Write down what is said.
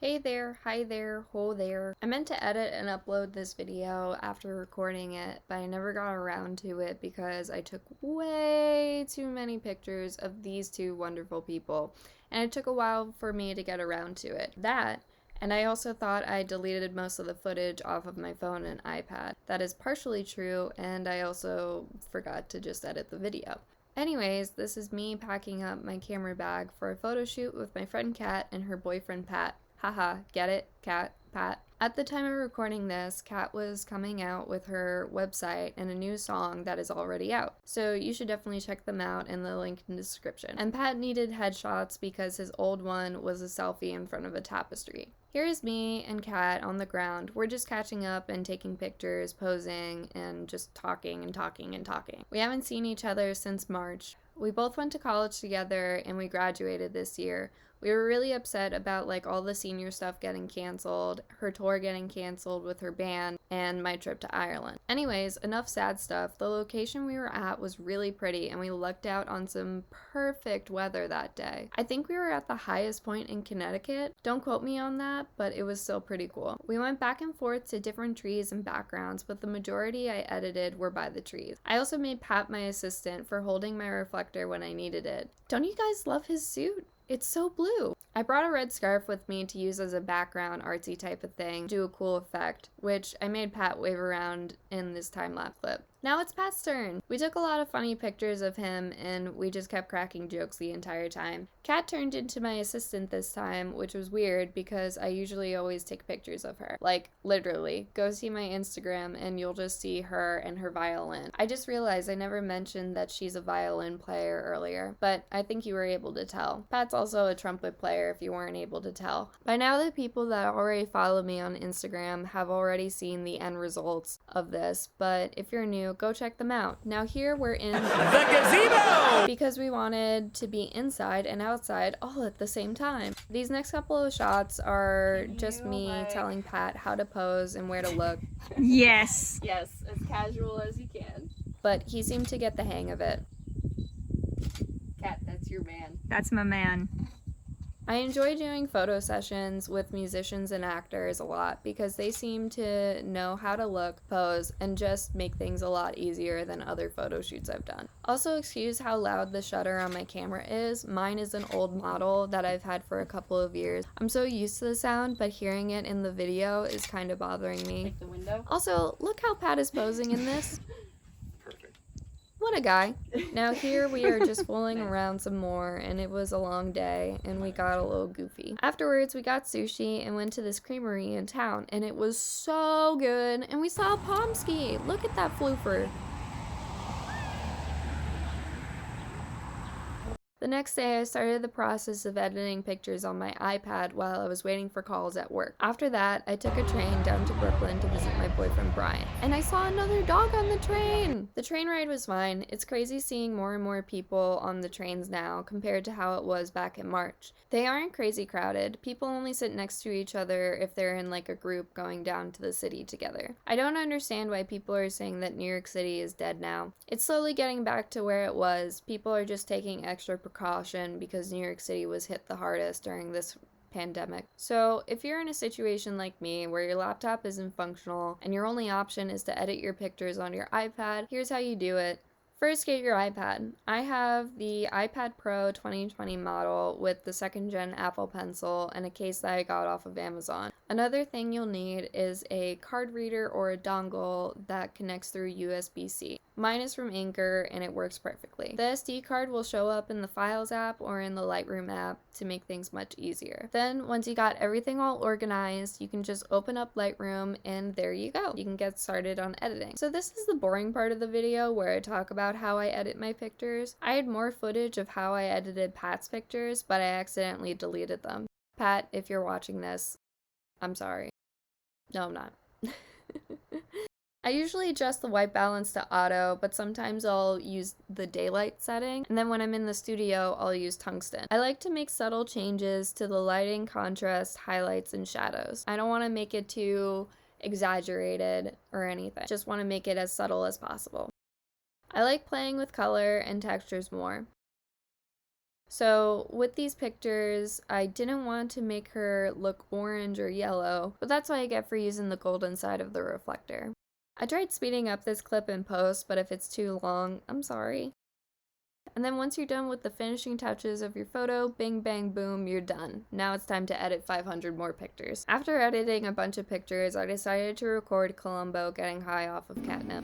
Hey there, hi there, ho there. I meant to edit and upload this video after recording it, but I never got around to it because I took way too many pictures of these two wonderful people, and it took a while for me to get around to it. And I also thought I deleted most of the footage off of my phone and iPad. That is partially true, and I also forgot to just edit the video. Anyways, this is me packing up my camera bag for a photo shoot with my friend Kat and her boyfriend Pat. Haha, get it? Kat, Pat. At the time of recording this, Kat was coming out with her website and a new song that is already out. So you should definitely check them out in the link in the description. And Pat needed headshots because his old one was a selfie in front of a tapestry. Here's me and Kat on the ground. We're just catching up and taking pictures, posing, and just talking and talking and talking. We haven't seen each other since March. We both went to college together and we graduated this year. We were really upset about all the senior stuff getting canceled, her tour getting canceled with her band, and my trip to Ireland. Anyways, enough sad stuff. The location we were at was really pretty and we lucked out on some perfect weather that day. I think we were at the highest point in Connecticut. Don't quote me on that, but it was still pretty cool. We went back and forth to different trees and backgrounds, but the majority I edited were by the trees. I also made Pat my assistant for holding my reflector when I needed it. Don't you guys love his suit? It's so blue. I brought a red scarf with me to use as a background artsy type of thing, do a cool effect, which I made Pat wave around in this time-lapse clip. Now it's Pat's turn. We took a lot of funny pictures of him and we just kept cracking jokes the entire time. Kat turned into my assistant this time, which was weird because I usually always take pictures of her. Like, literally. Go see my Instagram and you'll just see her and her violin. I just realized I never mentioned that she's a violin player earlier, but I think you were able to tell. Pat's also a trumpet player if you weren't able to tell. By now the people that already follow me on Instagram have already seen the end results of this, but if you're new, go check them out. Now here we're in the gazebo because we wanted to be inside and outside all at the same time. These next couple of shots are just me telling Pat how to pose and where to look. Yes. Yes, as casual as you can. But he seemed to get the hang of it. Kat, that's your man. That's my man. I enjoy doing photo sessions with musicians and actors a lot because they seem to know how to look, pose, and just make things a lot easier than other photo shoots I've done. Also, excuse how loud the shutter on my camera is. Mine is an old model that I've had for a couple of years. I'm so used to the sound, but hearing it in the video is kind of bothering me. Like the window? Also, look how Pat is posing in this. What a guy. Now here we are just fooling around some more, and it was a long day and we got a little goofy. Afterwards we got sushi and went to this creamery in town and it was so good, and we saw a palm ski. Look at that floofer. The next day, I started the process of editing pictures on my iPad while I was waiting for calls at work. After that, I took a train down to Brooklyn to visit my boyfriend Brian. And I saw another dog on the train! The train ride was fine. It's crazy seeing more and more people on the trains now compared to how it was back in March. They aren't crazy crowded. People only sit next to each other if they're in a group going down to the city together. I don't understand why people are saying that New York City is dead now. It's slowly getting back to where it was. People are just taking extra precaution because New York City was hit the hardest during this pandemic. So if you're in a situation like me where your laptop isn't functional and your only option is to edit your pictures on your iPad, here's how you do it. First, get your iPad. I have the iPad Pro 2020 model with the 2nd gen Apple Pencil and a case that I got off of Amazon. Another thing you'll need is a card reader or a dongle that connects through USB-C. Mine is from Anchor and it works perfectly. The SD card will show up in the Files app or in the Lightroom app to make things much easier. Then, once you got everything all organized, you can just open up Lightroom and there you go. You can get started on editing. So this is the boring part of the video where I talk about how I edit my pictures. I had more footage of how I edited Pat's pictures, but I accidentally deleted them. Pat, if you're watching this, I'm sorry. No, I'm not. I usually adjust the white balance to auto, but sometimes I'll use the daylight setting, and then when I'm in the studio, I'll use tungsten. I like to make subtle changes to the lighting, contrast, highlights, and shadows. I don't want to make it too exaggerated or anything. Just want to make it as subtle as possible. I like playing with color and textures more. So with these pictures, I didn't want to make her look orange or yellow, but that's what I get for using the golden side of the reflector. I tried speeding up this clip in post, but if it's too long, I'm sorry. And then once you're done with the finishing touches of your photo, bing bang boom, you're done. Now it's time to edit 500 more pictures. After editing a bunch of pictures, I decided to record Columbo getting high off of catnip.